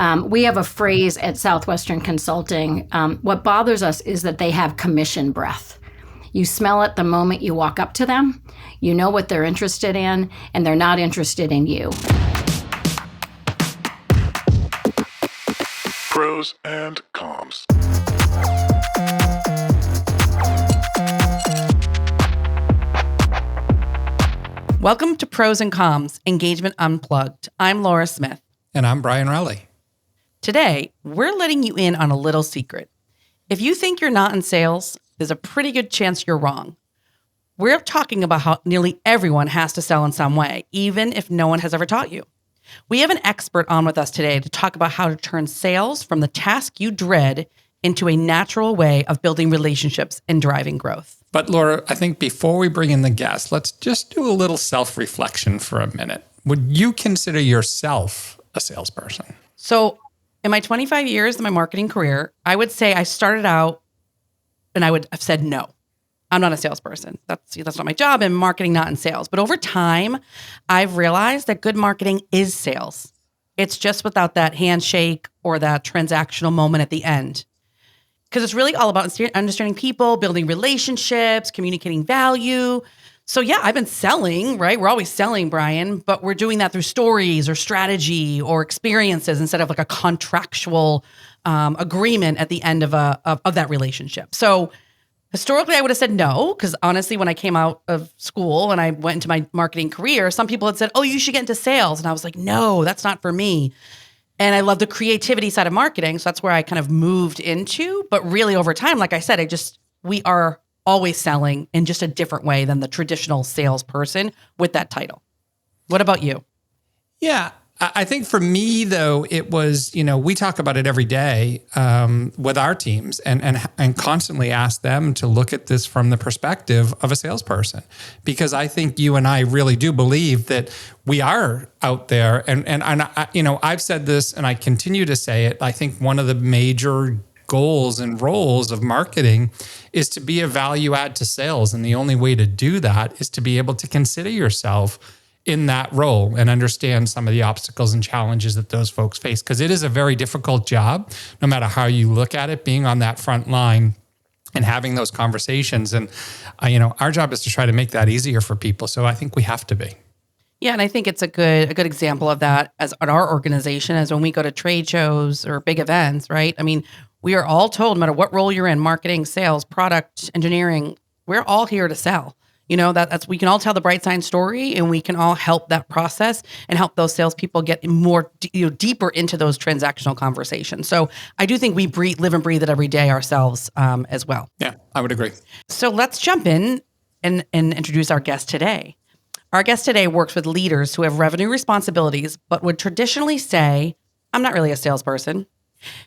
We have a phrase at Southwestern Consulting. What bothers us is that they have commission breath. You smell it the moment you walk up to them. You know what they're interested in, and they're not interested in you. Prose and Comms. Welcome to Prose and Comms, Engagement Unplugged. I'm Laura Smith. And I'm Brian Rowley. Today, we're letting you in on a little secret. If you think you're not in sales, there's a pretty good chance you're wrong. We're talking about how nearly everyone has to sell in some way, even if no one has ever taught you. We have an expert on with us today to talk about how to turn sales from the task you dread into a natural way of building relationships and driving growth. But Laura, I think before we bring in the guest, let's just do a little self-reflection for a minute. Would you consider yourself a salesperson? So in my 25 years in my marketing career, I would say I started out and I would have said, no, I'm not a salesperson. That's not my job, and marketing, not in sales. But over time, I've realized that good marketing is sales. It's just without that handshake or that transactional moment at the end. Because it's really all about understanding people, building relationships, communicating value. So yeah, I've been selling, right? We're always selling, Brian, but we're doing that through stories or strategy or experiences instead of like a contractual agreement at the end of that relationship. So historically, I would have said no, because honestly, when I came out of school and I went into my marketing career, some people had said, oh, you should get into sales. And I was like, no, that's not for me. And I love the creativity side of marketing. So that's where I kind of moved into. But really over time, like I said, we are always selling in just a different way than the traditional salesperson with that title. What about you? Yeah, I think for me, though, it was, we talk about it every day with our teams and constantly ask them to look at this from the perspective of a salesperson. Because I think you and I really do believe that we are out there. And I've said this and I continue to say it. I think one of the major goals and roles of marketing is to be a value add to sales. And the only way to do that is to be able to consider yourself in that role and understand some of the obstacles and challenges that those folks face. Because it is a very difficult job, no matter how you look at it, being on that front line and having those conversations. And, our job is to try to make that easier for people. So I think we have to be. Yeah, and I think it's a good example of that as at our organization, as when we go to trade shows or big events, right? I mean, we are all told, no matter what role you're in, marketing, sales, product, engineering, we're all here to sell. That's we can all tell the bright sign story, and we can all help that process and help those salespeople get more deeper into those transactional conversations. So I do think we live and breathe it every day ourselves as well. Yeah, I would agree. So let's jump in and introduce our guest today. Our guest today works with leaders who have revenue responsibilities, but would traditionally say, I'm not really a salesperson.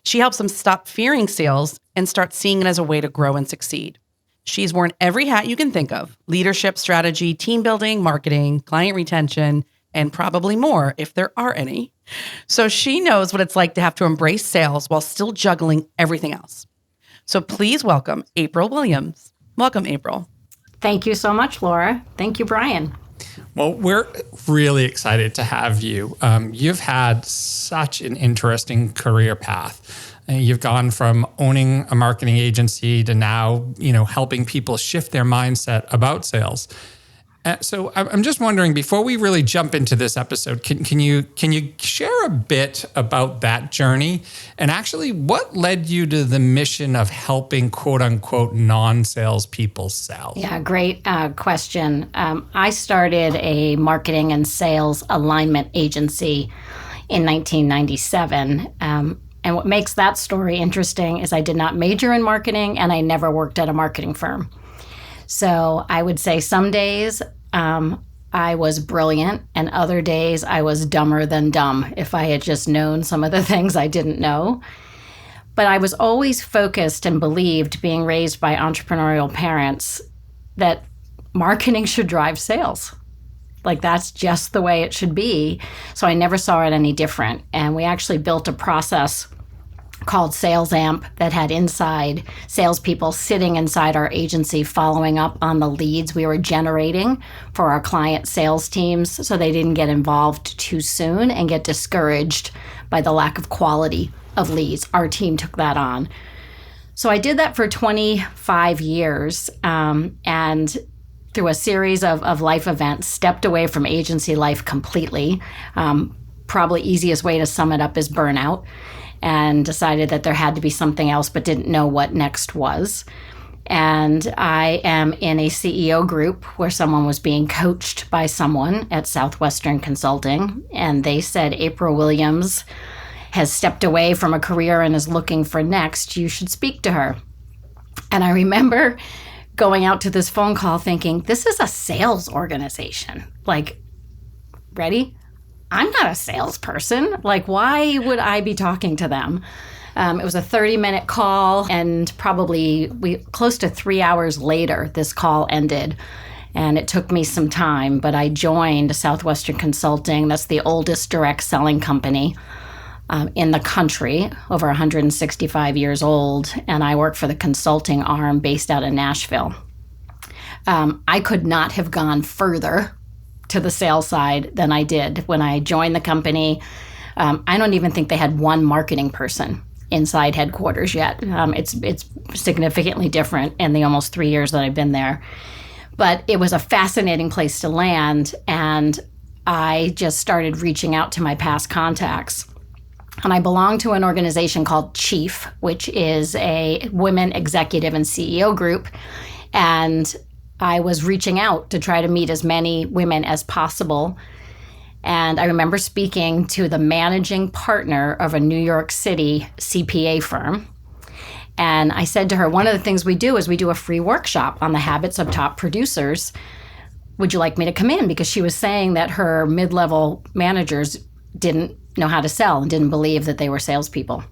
She helps them stop fearing sales and start seeing it as a way to grow and succeed. She's worn every hat you can think of: leadership, strategy, team building, marketing, client retention, and probably more if there are any. So she knows what it's like to have to embrace sales while still juggling everything else. So please welcome April Williams. Welcome, April. Thank you so much, Laura. Thank you, Brian. Well, we're really excited to have you. You've had such an interesting career path. You've gone from owning a marketing agency to now, helping people shift their mindset about sales. So I'm just wondering, before we really jump into this episode, can you share a bit about that journey and actually what led you to the mission of helping quote unquote non-sales people sell? Yeah, great question. I started a marketing and sales alignment agency in 1997. And what makes that story interesting is I did not major in marketing and I never worked at a marketing firm. So I would say some days I was brilliant and other days I was dumber than dumb if I had just known some of the things I didn't know. But I was always focused and believed, being raised by entrepreneurial parents, that marketing should drive sales. Like that's just the way it should be. So I never saw it any different. And we actually built a process called Sales Amp that had inside salespeople sitting inside our agency following up on the leads we were generating for our client sales teams so they didn't get involved too soon and get discouraged by the lack of quality of leads. Our team took that on. So I did that for 25 years and through a series of life events, stepped away from agency life completely. Probably easiest way to sum it up is burnout, and decided that there had to be something else, but didn't know what next was. And I am in a CEO group where someone was being coached by someone at Southwestern Consulting, and they said, April Williams has stepped away from a career and is looking for next. You should speak to her. And I remember going out to this phone call thinking, this is a sales organization. Like, ready? I'm not a salesperson. Like, why would I be talking to them? It was a 30-minute call, and probably close to 3 hours later, this call ended. And it took me some time, but I joined Southwestern Consulting. That's the oldest direct selling company in the country, over 165 years old. And I work for the consulting arm based out of Nashville. I could not have gone further to the sales side than I did when I joined the company. I don't even think they had one marketing person inside headquarters yet. It's significantly different in the almost 3 years that I've been there. But it was a fascinating place to land, and I just started reaching out to my past contacts. And I belong to an organization called Chief, which is a women executive and CEO group. And I was reaching out to try to meet as many women as possible. And I remember speaking to the managing partner of a New York City CPA firm. And I said to her, one of the things we do is we do a free workshop on the habits of top producers. Would you like me to come in? Because she was saying that her mid-level managers didn't know how to sell and didn't believe that they were salespeople.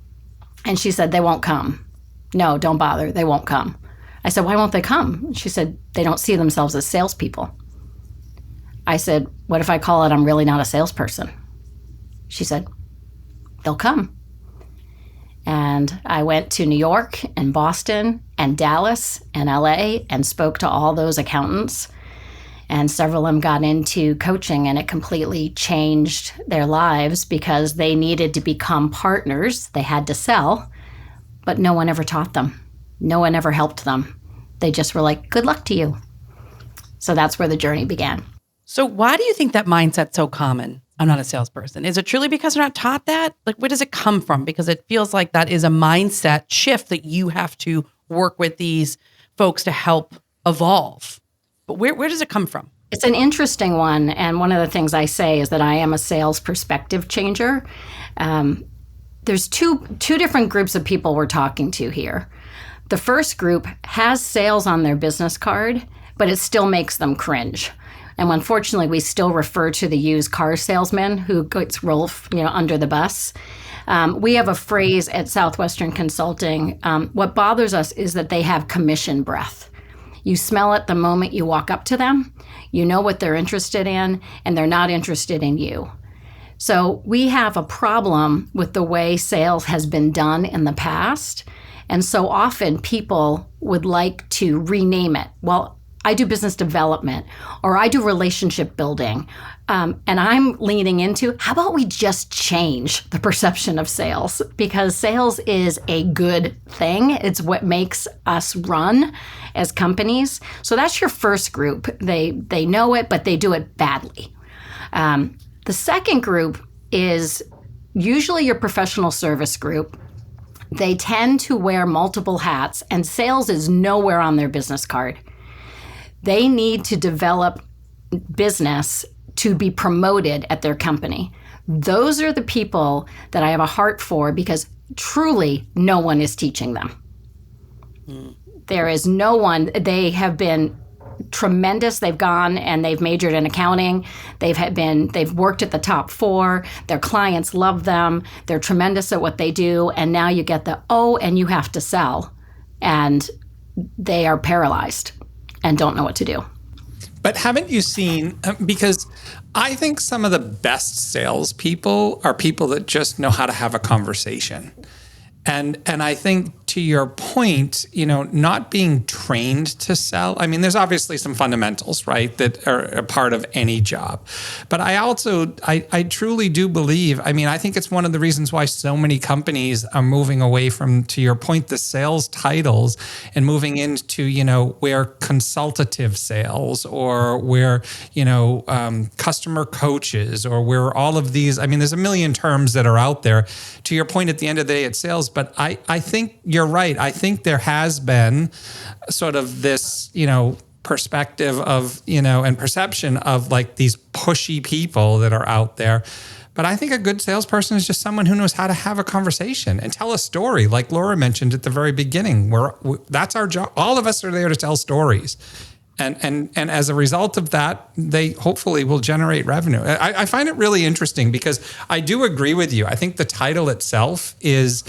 And she said, they won't come. No, don't bother. They won't come. I said, why won't they come? She said, they don't see themselves as salespeople. I said, what if I call it I'm really not a salesperson? She said, they'll come. And I went to New York and Boston and Dallas and LA and spoke to all those accountants. And several of them got into coaching, and it completely changed their lives because they needed to become partners. They had to sell, but no one ever taught them. No one ever helped them. They just were like, good luck to you. So that's where the journey began. So why do you think that mindset's so common? I'm not a salesperson. Is it truly because they're not taught that? Like, where does it come from? Because it feels like that is a mindset shift that you have to work with these folks to help evolve. But where does it come from? It's an interesting one. And one of the things I say is that I am a sales perspective changer. There's two different groups of people we're talking to here. The first group has sales on their business card, but it still makes them cringe. And unfortunately, we still refer to the used car salesman who gets rolled, under the bus. We have a phrase at Southwestern Consulting. What bothers us is that they have commission breath. You smell it the moment you walk up to them. You know what they're interested in, and they're not interested in you. So we have a problem with the way sales has been done in the past. And so often people would like to rename it. Well, I do business development, or I do relationship building. And I'm leaning into, how about we just change the perception of sales? Because sales is a good thing. It's what makes us run as companies. So that's your first group. They know it, but they do it badly. The second group is usually your professional service group. They tend to wear multiple hats, and sales is nowhere on their business card. They need to develop business to be promoted at their company. Those are the people that I have a heart for because truly no one is teaching them. There is no one. They have been tremendous. They've gone and they've majored in accounting. They've worked at the top 4. Their clients love them. They're tremendous at what they do. And now you get and you have to sell. And they are paralyzed and don't know what to do. But haven't you seen, because I think some of the best salespeople are people that just know how to have a conversation. And I think to your point, not being trained to sell. I mean, there's obviously some fundamentals, right, that are a part of any job. But I truly do believe, I think it's one of the reasons why so many companies are moving away from, to your point, the sales titles and moving into, where consultative sales or where, customer coaches or where all of these, there's a million terms that are out there. To your point, at the end of the day, it's sales. But I think you're right. I think there has been sort of this, perspective of, and perception of like these pushy people that are out there. But I think a good salesperson is just someone who knows how to have a conversation and tell a story, like Laura mentioned at the very beginning, where that's our job. All of us are there to tell stories. And as a result of that, they hopefully will generate revenue. I find it really interesting because I do agree with you. I think the title itself is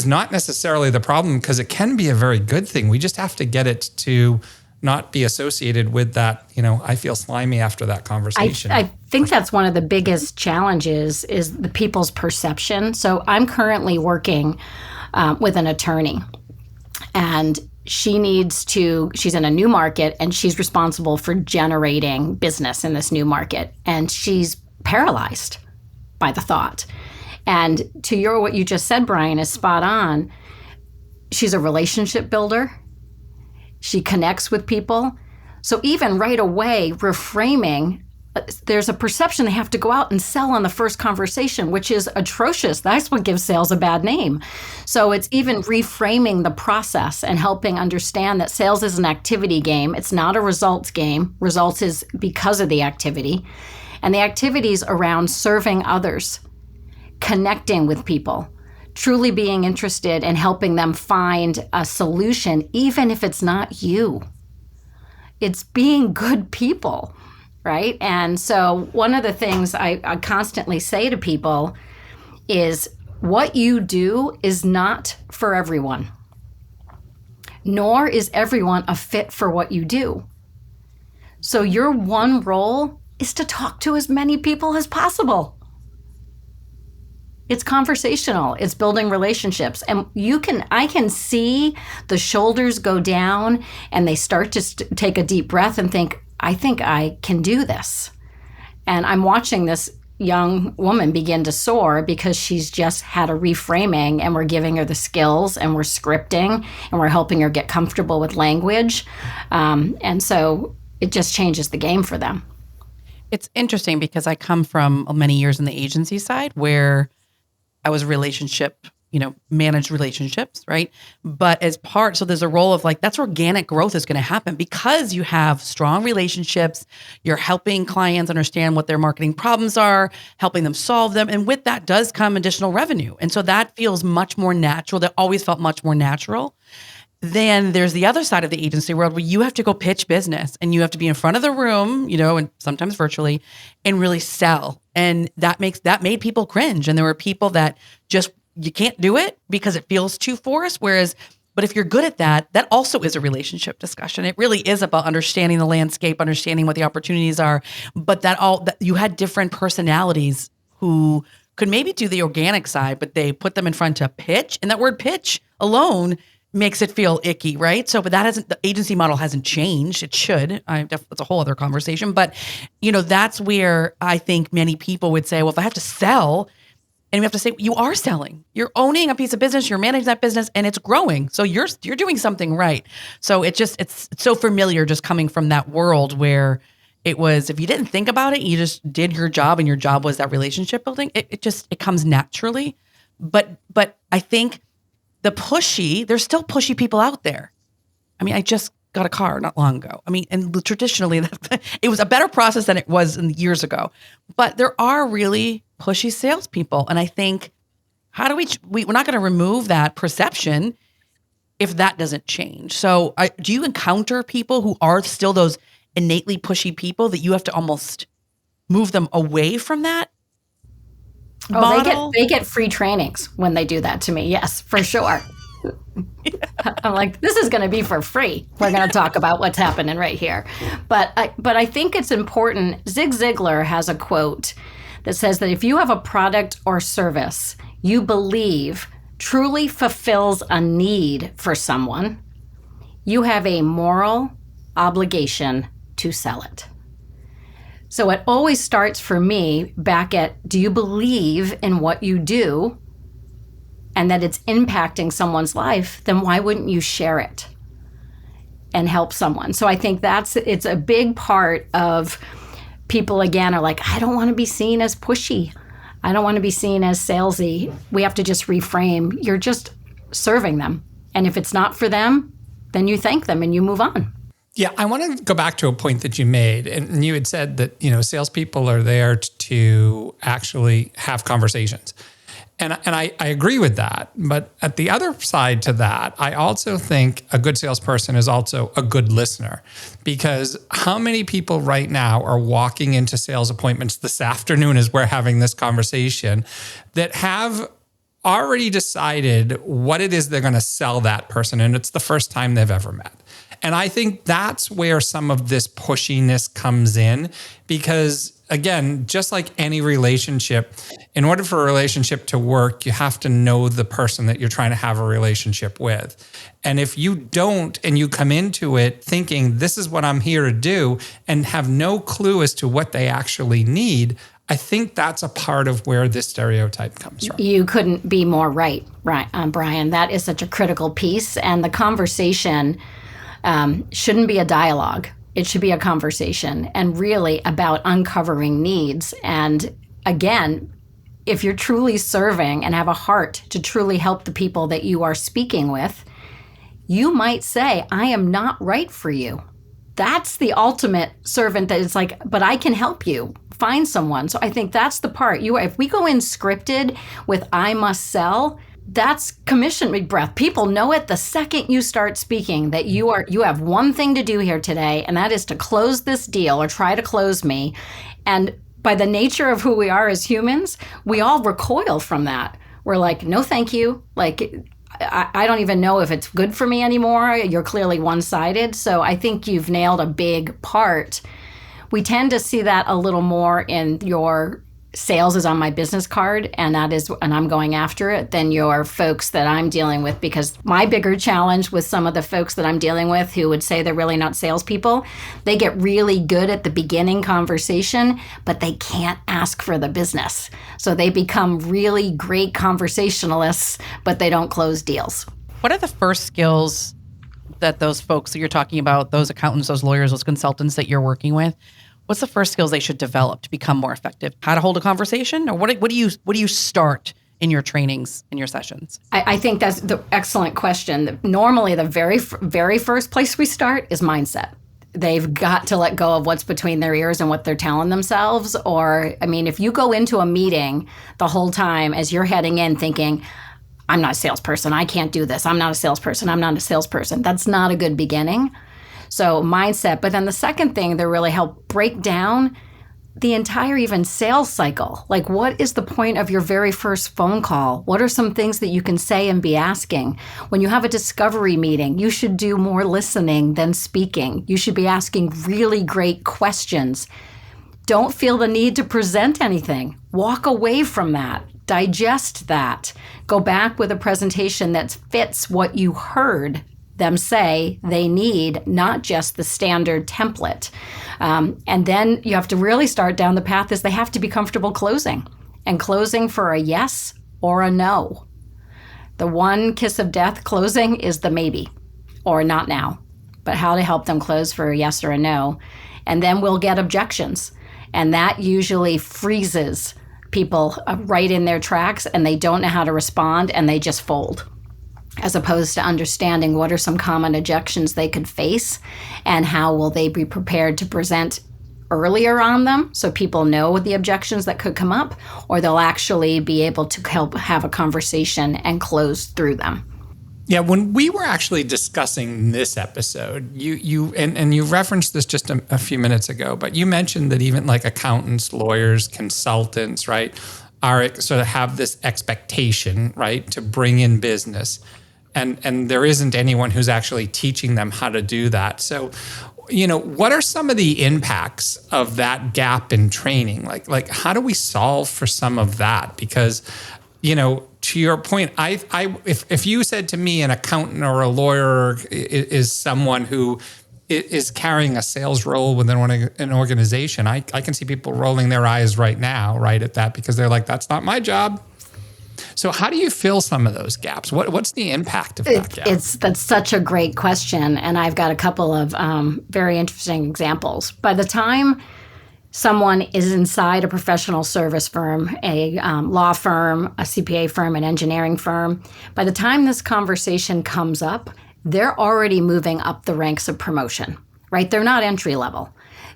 not necessarily the problem, because it can be a very good thing. We just have to get it to not be associated with that, I feel slimy after that conversation. I think that's one of the biggest challenges is the people's perception. So I'm currently working with an attorney, and she's in a new market, and she's responsible for generating business in this new market. And she's paralyzed by the thought. And what you just said, Brian, is spot on. She's a relationship builder. She connects with people. So even right away, reframing, there's a perception they have to go out and sell on the first conversation, which is atrocious. That's what gives sales a bad name. So it's even reframing the process and helping understand that sales is an activity game. It's not a results game. Results is because of the activity. And the activities around serving others, connecting with people, truly being interested in helping them find a solution, even if it's not you. It's being good people. Right? And so one of the things I constantly say to people is what you do is not for everyone, nor is everyone a fit for what you do. So your one role is to talk to as many people as possible. It's conversational. It's building relationships. And I can see the shoulders go down and they start to take a deep breath and think, I think I can do this. And I'm watching this young woman begin to soar because she's just had a reframing, and we're giving her the skills, and we're scripting, and we're helping her get comfortable with language. And so it just changes the game for them. It's interesting because I come from many years in the agency side where I was managed relationships, right? But so there's a role of that's organic growth is going to happen because you have strong relationships. You're helping clients understand what their marketing problems are, helping them solve them. And with that does come additional revenue. And so that feels much more natural. That always felt much more natural. Then there's the other side of the agency world where you have to go pitch business and you have to be in front of the room, and sometimes virtually, and really sell. And that made people cringe. And there were people that just, you can't do it because it feels too forced. But if you're good at that, that also is a relationship discussion. It really is about understanding the landscape, understanding what the opportunities are. But that you had different personalities who could maybe do the organic side, but they put them in front to pitch. And that word pitch alone makes it feel icky, right? So, but the agency model hasn't changed. It should. That's a whole other conversation. But, that's where I think many people would say, well, if I have to sell, and we have to say, you are selling. You're owning a piece of business. You're managing that business, and it's growing. So you're doing something right. So it's so familiar just coming from that world where it was, if you didn't think about it, you just did your job, and your job was that relationship building. It comes naturally. But I think there's still pushy people out there. I just got a car not long ago. And traditionally, it was a better process than it was years ago. But there are really pushy salespeople. And I think, how do we're not going to remove that perception if that doesn't change. So do you encounter people who are still those innately pushy people that you have to almost move them away from that model? They get free trainings when they do that to me. Yes, for sure. I'm like, this is going to be for free. We're going to talk about what's happening right here. But I think it's important. Zig Ziglar has a quote that says that if you have a product or service you believe truly fulfills a need for someone, you have a moral obligation to sell it. So it always starts for me back at, do you believe in what you do and that it's impacting someone's life? Then why wouldn't you share it and help someone? So I think it's a big part of people, again, are like, I don't want to be seen as pushy. I don't want to be seen as salesy. We have to just reframe. You're just serving them. And if it's not for them, then you thank them and you move on. Yeah, I want to go back to a point that you made. And you had said that, salespeople are there to actually have conversations. And I agree with that. But at the other side to that, I also think a good salesperson is also a good listener. Because how many people right now are walking into sales appointments this afternoon as we're having this conversation that have already decided what it is they're going to sell that person, and it's the first time they've ever met. And I think that's where some of this pushiness comes in, because again, just like any relationship, in order for a relationship to work, you have to know the person that you're trying to have a relationship with. And if you don't, and you come into it thinking, this is what I'm here to do, and have no clue as to what they actually need, I think that's a part of where this stereotype comes from. You couldn't be more right, Brian. That is such a critical piece. And the conversation shouldn't be a dialogue. It should be a conversation, and really about uncovering needs. And again, if you're truly serving and have a heart to truly help the people that you are speaking with, you might say, I am not right for you. That's the ultimate servant that is like, but I can help you find someone. So I think that's the part. If we go in scripted with I must sell, that's commission breath. People know it the second you start speaking that you have one thing to do here today, and that is to close this deal or try to close me. And by the nature of who we are as humans, we all recoil from that. We're like, no, thank you. Like, I don't even know if it's good for me anymore. You're clearly one-sided. So I think you've nailed a big part. We tend to see that a little more in your sales is on my business card, and I'm going after it, than your folks that I'm dealing with. Because my bigger challenge with some of the folks that I'm dealing with who would say they're really not salespeople, they get really good at the beginning conversation, but they can't ask for the business. So they become really great conversationalists, but they don't close deals. What are the first skills that those folks that you're talking about, those accountants, those lawyers, those consultants that you're working with, what's the first skills they should develop to become more effective? How to hold a conversation? Or what do you start in your trainings, in your sessions? I think that's the excellent question. Normally, the very, very first place we start is mindset. They've got to let go of what's between their ears and what they're telling themselves. Or, I mean, if you go into a meeting the whole time as you're heading in thinking, I'm not a salesperson, I can't do this, I'm not a salesperson, that's not a good beginning. So mindset. But then the second thing that really help break down the entire even sales cycle. Like, what is the point of your very first phone call? What are some things that you can say and be asking? When you have a discovery meeting, you should do more listening than speaking. You should be asking really great questions. Don't feel the need to present anything. Walk away from that. Digest that. Go back with a presentation that fits what you heard them say they need, not just the standard template. And then you have to really start down the path is they have to be comfortable closing, and closing for a yes or a no. The one kiss of death closing is the maybe or not now, but how to help them close for a yes or a no. And then we'll get objections. And that usually freezes people right in their tracks, and they don't know how to respond, and they just fold, as opposed to understanding what are some common objections they could face and how will they be prepared to present earlier on them so people know the objections that could come up, or they'll actually be able to help have a conversation and close through them. Yeah, when we were actually discussing this episode, you referenced this just a few minutes ago, but you mentioned that even like accountants, lawyers, consultants, right, are sort of have this expectation, right, to bring in business. And there isn't anyone who's actually teaching them how to do that. So, what are some of the impacts of that gap in training? Like how do we solve for some of that? Because, to your point, if you said to me an accountant or a lawyer is someone who is carrying a sales role within an organization, I can see people rolling their eyes right now, right at that, because they're like, that's not my job. So how do you fill some of those gaps? What's the impact of that gap? That's such a great question. And I've got a couple of very interesting examples. By the time someone is inside a professional service firm, a law firm, a CPA firm, an engineering firm, by the time this conversation comes up, they're already moving up the ranks of promotion, right? They're not entry level.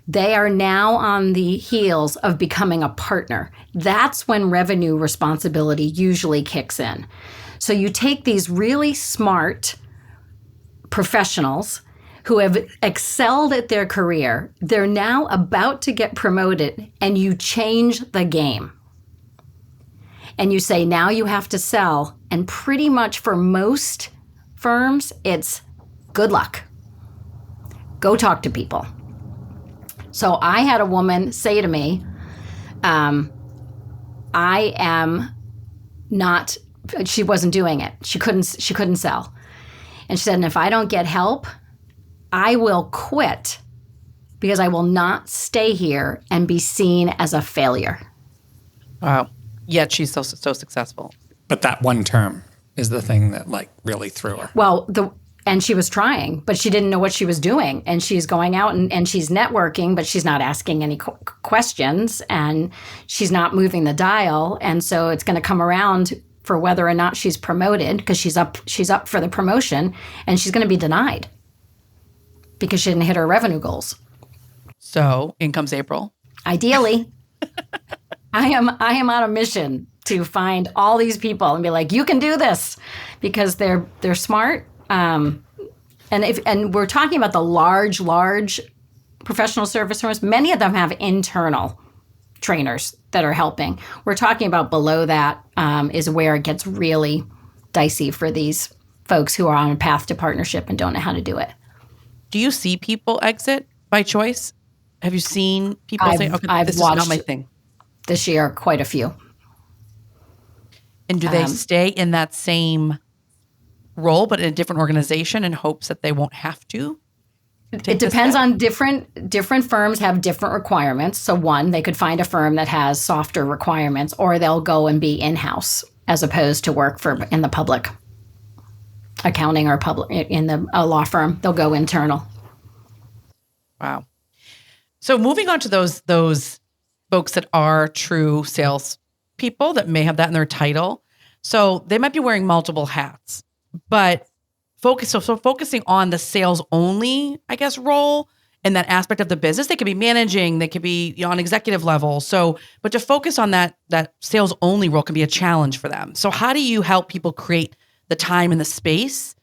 They are now on the heels of becoming a partner. That's when revenue responsibility usually kicks in. So you take these really smart professionals who have excelled at their career, they're now about to get promoted, and you change the game. And you say, now you have to sell. And pretty much for most firms, it's good luck. Go talk to people. So I had a woman say to me, I am not, she wasn't doing it. She couldn't sell. And she said, and if I don't get help, I will quit because I will not stay here and be seen as a failure. Wow. Yet she's so successful. But that one term is the thing that like really threw her. Well, and she was trying, but she didn't know what she was doing. And she's going out and she's networking, but she's not asking any questions and she's not moving the dial. And so it's going to come around for whether or not she's promoted because she's up for the promotion, and she's going to be denied because she didn't hit her revenue goals. So in comes April. Ideally, I am on a mission to find all these people and be like, you can do this, because they're smart. And we're talking about the large professional service firms. Many of them have internal trainers that are helping. We're talking about below that is where it gets really dicey for these folks who are on a path to partnership and don't know how to do it. Do you see people exit by choice? Have you seen people say, okay, I've this is watched not my thing? This year, quite a few. And do they stay in that same role, but in a different organization in hopes that they won't have to? It depends on different firms have different requirements. So one, they could find a firm that has softer requirements, or they'll go and be in-house as opposed to work in the public accounting or a law firm. They'll go internal. Wow. So moving on to those folks that are true sales people that may have that in their title. So they might be wearing multiple hats, but focusing on the sales only, I guess, role and that aspect of the business. They could be managing, they could be on executive level. So, but to focus on that sales only role can be a challenge for them. So how do you help people create the time and the space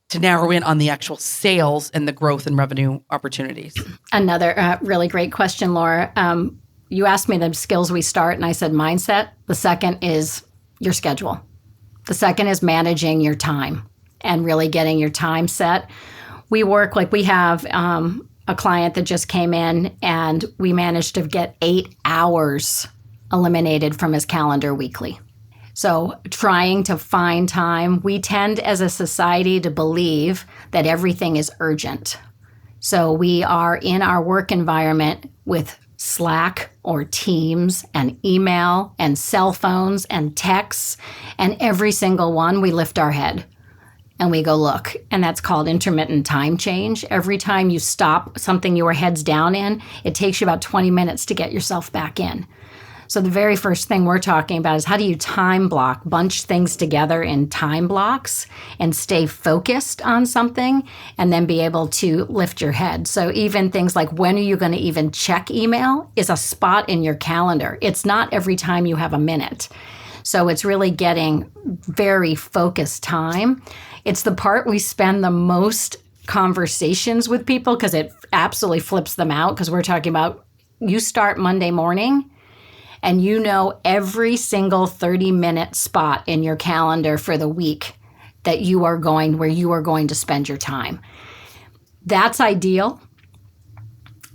to narrow in on the actual sales and the growth and revenue opportunities? Another really great question, Laura. You asked me the skills we start, and I said mindset. The second is your schedule. The second is managing your time and really getting your time set. We have a client that just came in, and we managed to get 8 hours eliminated from his calendar weekly. So trying to find time, we tend as a society to believe that everything is urgent. So we are in our work environment with Slack or Teams and email and cell phones and texts, and every single one we lift our head and we go look. And that's called intermittent time change. Every time you stop something you were heads down in, it takes you about 20 minutes to get yourself back in. So the very first thing we're talking about is how do you time block, bunch things together in time blocks and stay focused on something and then be able to lift your head. So even things like when are you going to even check email is a spot in your calendar. It's not every time you have a minute. So it's really getting very focused time. It's the part we spend the most conversations with people because it absolutely flips them out, because we're talking about you start Monday morning and you know every single 30-minute spot in your calendar for the week that where you are going to spend your time. That's ideal.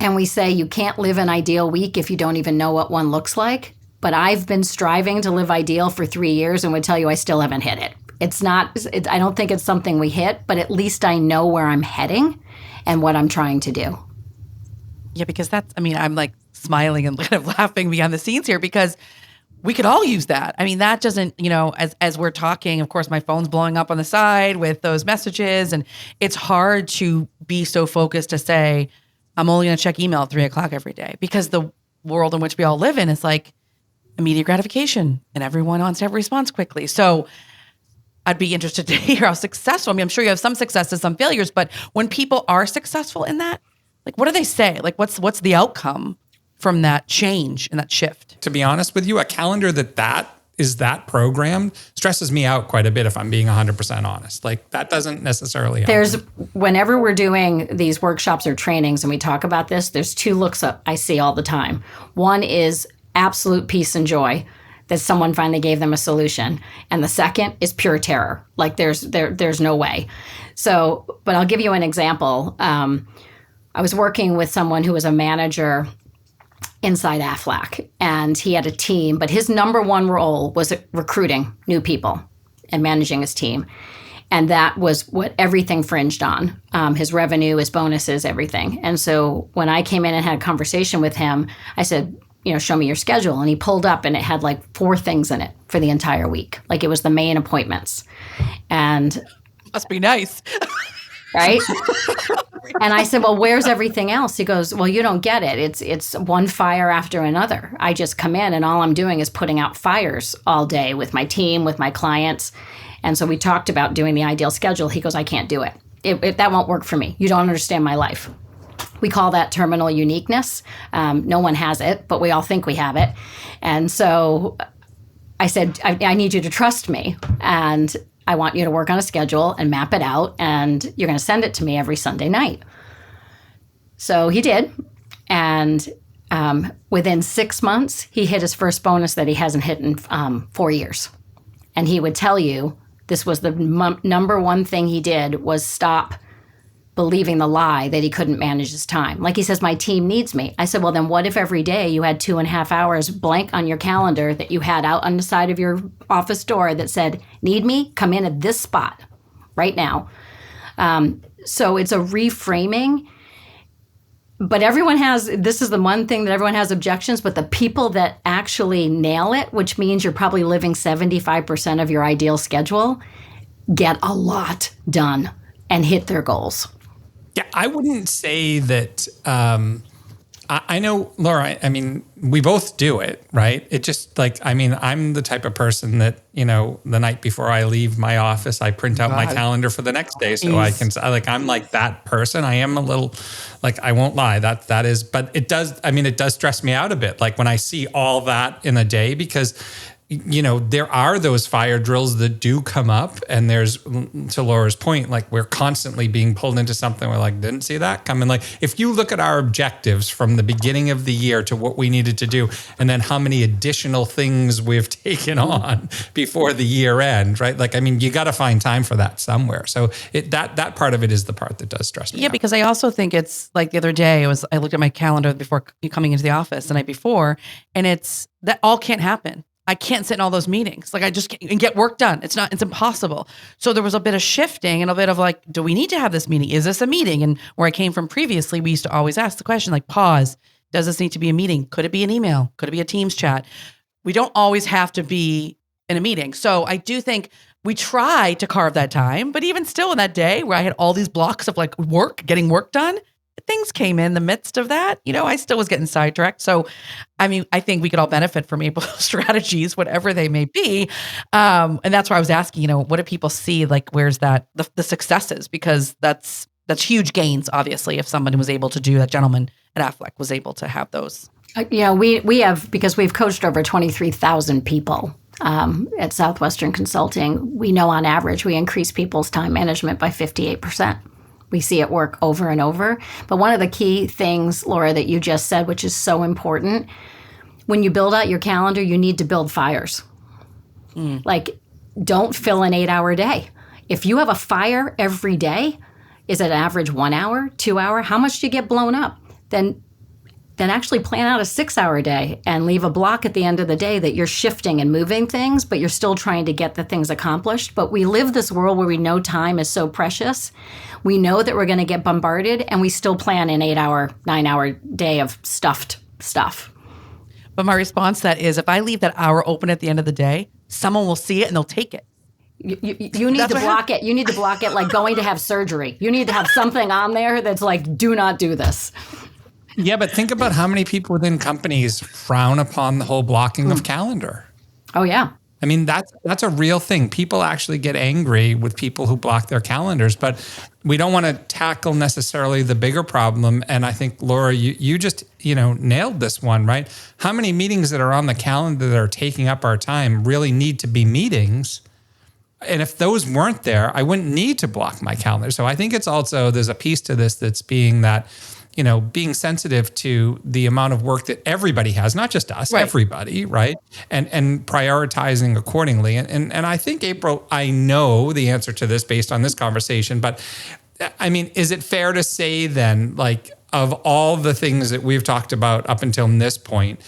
And we say you can't live an ideal week if you don't even know what one looks like. but I've been striving to live ideal for 3 years and would tell you I still haven't hit it. I don't think it's something we hit, but at least I know where I'm heading and what I'm trying to do. Yeah, because I'm like smiling and kind of laughing behind the scenes here because we could all use that. I mean, that doesn't, as we're talking, of course, my phone's blowing up on the side with those messages, and it's hard to be so focused to say, I'm only going to check email at 3:00 every day, because the world in which we all live in is like immediate gratification and everyone wants to have a response quickly. So I'd be interested to hear how successful, I'm sure you have some successes, some failures, but when people are successful in that, like, what do they say? Like, what's the outcome from that change and that shift? To be honest with you, a calendar that is programmed stresses me out quite a bit, if I'm being 100% honest. Like, that doesn't necessarily help. Whenever we're doing these workshops or trainings and we talk about this, there's 2 looks I see all the time. One is absolute peace and joy that someone finally gave them a solution. And the second is pure terror. Like, there's no way. So, but I'll give you an example. I was working with someone who was a manager inside Aflac, and he had a team, but his number one role was recruiting new people and managing his team. And that was what everything fringed on, his revenue, his bonuses, everything. And so when I came in and had a conversation with him, I said, show me your schedule. And he pulled up and it had like 4 things in it for the entire week. Like, it was the main appointments. And must be nice. Right? And I said, well, where's everything else? He goes, well, you don't get it. It's one fire after another. I just come in and all I'm doing is putting out fires all day with my team, with my clients. And so we talked about doing the ideal schedule. He goes, I can't do it. That won't work for me. You don't understand my life. We call that terminal uniqueness. No one has it, but we all think we have it. And so I said, I need you to trust me. And I want you to work on a schedule and map it out, and you're going to send it to me every Sunday night. So he did. And within 6 months, he hit his first bonus that he hasn't hit in 4 years. And he would tell you this was the number one thing he did, was stop believing the lie that he couldn't manage his time. Like, he says, my team needs me. I said, well, then what if every day you had 2.5 hours blank on your calendar that you had out on the side of your office door that said, need me? Come in at this spot right now. So it's a reframing. But this is the one thing that everyone has objections, but the people that actually nail it, which means you're probably living 75% of your ideal schedule, get a lot done and hit their goals. Yeah, I wouldn't say that. I know, Laura, we both do it, right? It just I'm the type of person that, the night before I leave my office, I print out my calendar for the next day. So I can, I'm like that person. I am a little, I won't lie, that is, but it does stress me out a bit. Like, when I see all that in a day, because there are those fire drills that do come up, and there's, to Laura's point, like, we're constantly being pulled into something. We're like, didn't see that coming. Like, if you look at our objectives from the beginning of the year to what we needed to do, and then how many additional things we've taken on before the year end, right? Like, you got to find time for that somewhere. So that part of it is the part that does stress me out. Yeah, because I also think it's like the other day, I looked at my calendar before coming into the office the night before, and it's that all can't happen. I can't sit in all those meetings. Like, I just can't and get work done. It's impossible. So there was a bit of shifting and a bit of like, do we need to have this meeting? Is this a meeting? And where I came from previously, we used to always ask the question, like, pause. Does this need to be a meeting? Could it be an email? Could it be a Teams chat? We don't always have to be in a meeting. So I do think we try to carve that time, but even still in that day where I had all these blocks of like getting work done, things came in the midst of that. I still was getting sidetracked. So, I think we could all benefit from able strategies, whatever they may be. And that's why I was asking, what do people see? Like, where's that, the successes? Because that's huge gains, obviously, if someone was able to do that. Gentleman at Aflac was able to have those. We have, because we've coached over 23,000 people at Southwestern Consulting. We know on average, we increase people's time management by 58%. We see it work over and over. But one of the key things, Laura, that you just said, which is so important, when you build out your calendar, you need to build fires. Like, don't fill an 8-hour day. If you have a fire every day, is it an average 1 hour, 2 hour? How much do you get blown up? Then then actually plan out a 6-hour day and leave a block at the end of the day that you're shifting and moving things, but you're still trying to get the things accomplished. But we live this world where we know time is so precious. We know that we're going to get bombarded, and we still plan an 8-hour, 9-hour day of stuffed stuff. But my response to that is, if I leave that hour open at the end of the day, someone will see it and they'll take it. You need to block it. You need to block it like going to have surgery. You need to have something on there that's like, do not do this. Yeah, but think about how many people within companies frown upon the whole blocking of calendar. Oh, yeah. I mean, that's a real thing. People actually get angry with people who block their calendars, but we don't want to tackle necessarily the bigger problem. And I think, Laura, you just, nailed this one, right? How many meetings that are on the calendar that are taking up our time really need to be meetings? And if those weren't there, I wouldn't need to block my calendar. So I think it's also, there's a piece to this that's being that, being sensitive to the amount of work that everybody has, not just us, everybody, right? And prioritizing accordingly. And I think, April, I know the answer to this based on this conversation, but I mean, is it fair to say then, like, of all the things that we've talked about up until this point,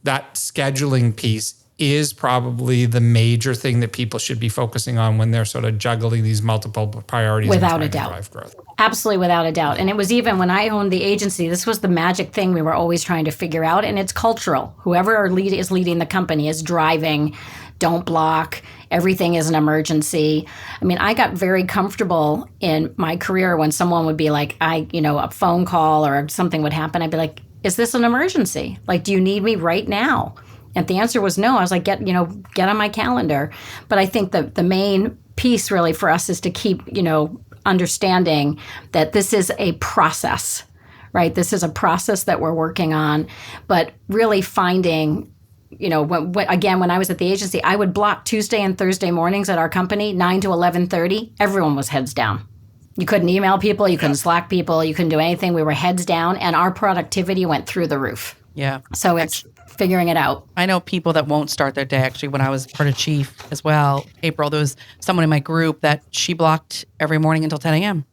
that scheduling piece is probably the major thing that people should be focusing on when they're sort of juggling these multiple priorities without and a trying to doubt. drive growth? Absolutely, without a doubt. And it was even when I owned the agency, this was the magic thing we were always trying to figure out. And it's cultural. Whoever is leading the company is driving, don't block, everything is an emergency. I mean, I got very comfortable in my career when someone would be like, a phone call or something would happen. I'd be like, is this an emergency? Like, do you need me right now? And the answer was no. I was like, get on my calendar. But I think the main piece really for us is to keep, understanding that this is a process, right? This is a process that we're working on, but really finding, when I was at the agency, I would block Tuesday and Thursday mornings at our company, 9 to 11:30. Everyone was heads down. You couldn't email people. You couldn't Slack people. You couldn't do anything. We were heads down, and our productivity went through the roof. Yeah. So it's figuring it out. I know people that won't start their day. Actually, when I was part of Chief as well, April, there was someone in my group that she blocked every morning until 10 a.m.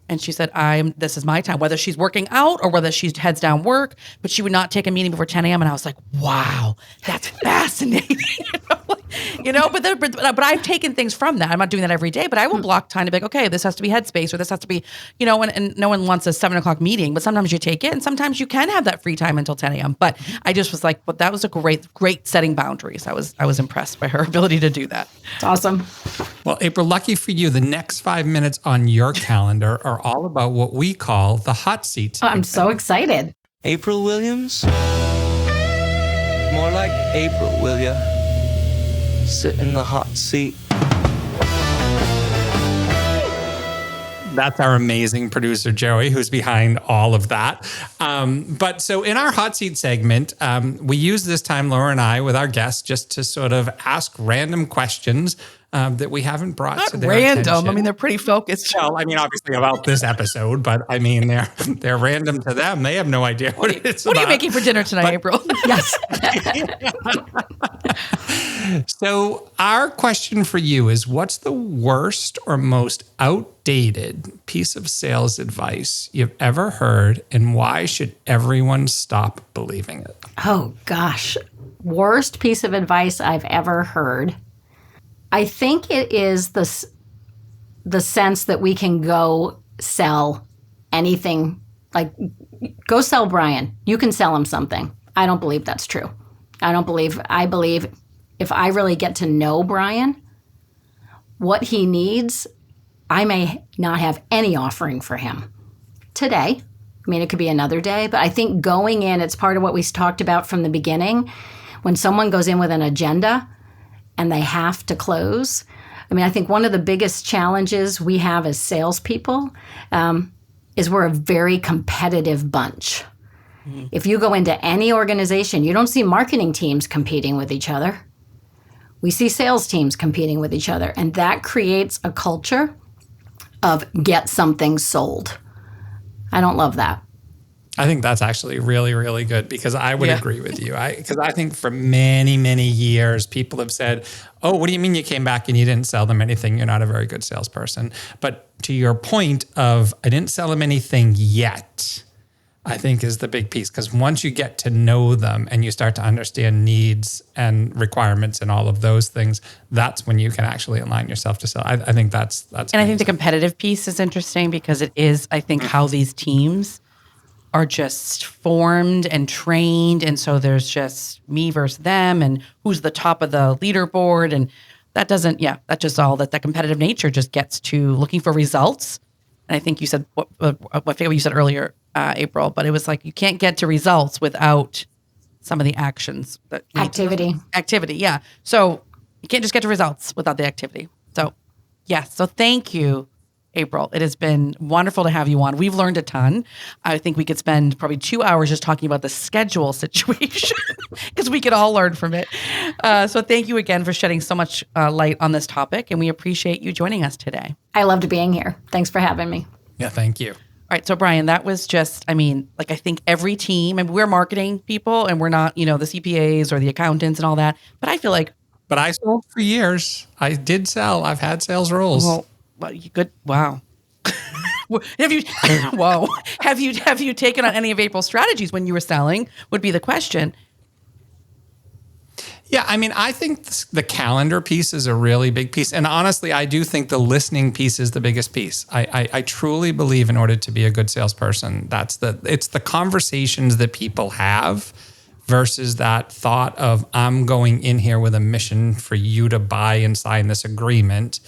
And she said, this is my time, whether she's working out or whether she heads down work, but she would not take a meeting before 10 a.m. And I was like, wow, that's fascinating. But I've taken things from that. I'm not doing that every day, but I will block time to be like, okay, this has to be headspace, or this has to be, and no one wants a 7:00 meeting, but sometimes you take it and sometimes you can have that free time until 10 a.m. But I just was like, but that was a great setting boundaries. I was impressed by her ability to do that. It's awesome. Well, April, lucky for you, the next 5 minutes on your calendar are all about what we call the hot seat. Oh, I'm so excited. April Williams? More like April, will ya? Sit in the hot seat. That's our amazing producer, Joey, who's behind all of that. But so in our hot seat segment, we use this time, Laura and I, with our guests, just to sort of ask random questions that we haven't brought Not to their random. attention. I mean, they're pretty focused. Well, I mean, obviously about this episode, but I mean, they're random to them. They have no idea what it's What about. are you making for dinner tonight, April? Yes. So our question for you is, what's the worst or most outdated piece of sales advice you've ever heard, and why should everyone stop believing it? Oh, gosh. Worst piece of advice I've ever heard. I think it is the sense that we can go sell anything, like go sell Brian. You can sell him something. I don't believe that's true. I believe if I really get to know Brian, what he needs, I may not have any offering for him today. I mean, it could be another day, but I think going in, it's part of what we talked about from the beginning. When someone goes in with an agenda and they have to close, I mean, I think one of the biggest challenges we have as salespeople is we're a very competitive bunch. Mm-hmm. If you go into any organization, you don't see marketing teams competing with each other. We see sales teams competing with each other, and that creates a culture of get something sold. I don't love that. I think that's actually really, really good, because I would agree with you. Because I think for many, many years, people have said, oh, what do you mean you came back and you didn't sell them anything? You're not a very good salesperson. But to your point of, I didn't sell them anything yet, I think is the big piece. Because once you get to know them and you start to understand needs and requirements and all of those things, that's when you can actually align yourself to sell. I think that's. And I think the competitive piece is interesting because it is, I think, how these teams are just formed and trained. And so there's just me versus them and who's the top of the leaderboard. And that doesn't, that's just all that competitive nature just gets to looking for results. And I think you said, I forget what you said earlier, April, but it was like, you can't get to results without some of the actions. Activity, yeah. So you can't just get to results without the activity. So, so thank you, April. It has been wonderful to have you on. We've learned a ton. I think we could spend probably 2 hours just talking about the schedule situation because we could all learn from it. So thank you again for shedding so much light on this topic, and we appreciate you joining us today. I loved being here. Thanks for having me. Yeah, thank you. All right, so Brian, that was just, I think every team, and we're marketing people, and we're not, the CPAs or the accountants and all that, but I feel like. But I sold for years. I did sell. I've had sales roles. Well, good. Wow. Have you taken on any of April's strategies when you were selling? Would be the question. Yeah, I think the calendar piece is a really big piece. And honestly, I do think the listening piece is the biggest piece. I truly believe in order to be a good salesperson, it's the conversations that people have versus that thought of I'm going in here with a mission for you to buy and sign this agreement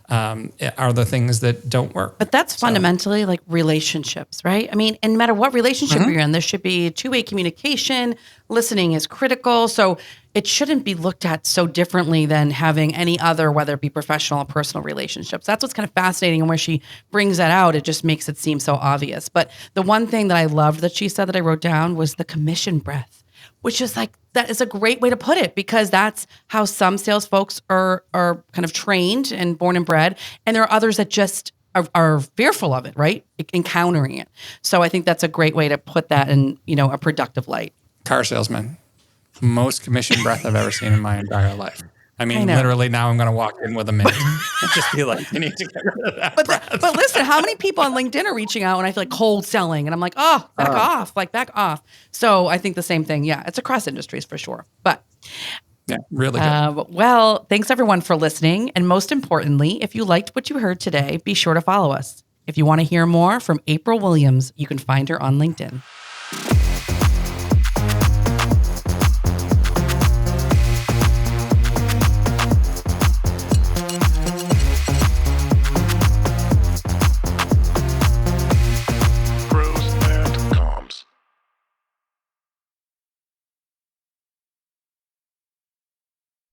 are the things that don't work. But that's fundamentally like relationships, right? And no matter what relationship you're in, there should be two-way communication. Listening is critical. So it shouldn't be looked at so differently than having any other, whether it be professional or personal relationships. That's what's kind of fascinating. And where she brings that out, it just makes it seem so obvious. But the one thing that I loved that she said that I wrote down was the commission breath, which is like, that is a great way to put it because that's how some sales folks are kind of trained and born and bred. And there are others that just are fearful of it, right? Encountering it. So I think that's a great way to put that in, a productive light. Car salesman, most commission breath I've ever seen in my entire life. Literally now I'm going to walk in with a mint and just be like, you need to get rid of that breath. But listen, how many people on LinkedIn are reaching out and I feel like cold selling and I'm like, back off. So I think the same thing. Yeah, it's across industries for sure. But yeah, really good. Well, thanks everyone for listening. And most importantly, if you liked what you heard today, be sure to follow us. If you want to hear more from April Williams, you can find her on LinkedIn.